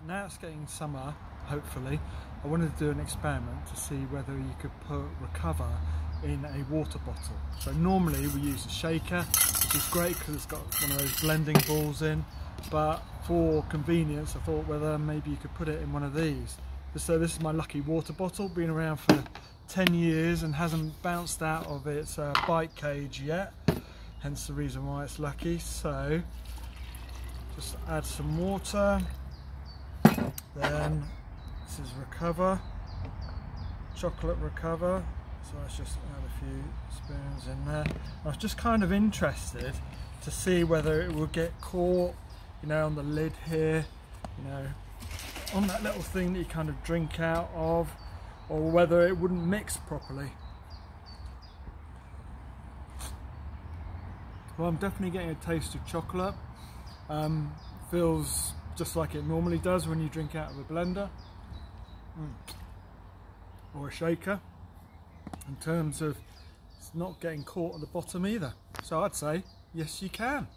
now it's getting summer, hopefully, I wanted to do an experiment to see whether you could put Recover in a water bottle. So normally we use a shaker, which is great because it's got one of those blending balls in, but for convenience I thought whether maybe you could put it in one of these. So this is my lucky water bottle, been around for 10 years and hasn't bounced out of its bite cage yet, hence the reason why it's lucky. So just add some water, then this is Recover, chocolate Recover, so let's just add a few spoons in there. I was just kind of interested to see whether it will get caught, you know, on the lid here, you know, on that little thing that you kind of drink out of, or whether it wouldn't mix properly. Well, I'm definitely getting a taste of chocolate. Feels just like it normally does when you drink out of a blender or a shaker, in terms of it's not getting caught at the bottom either. So I'd say yes, you can.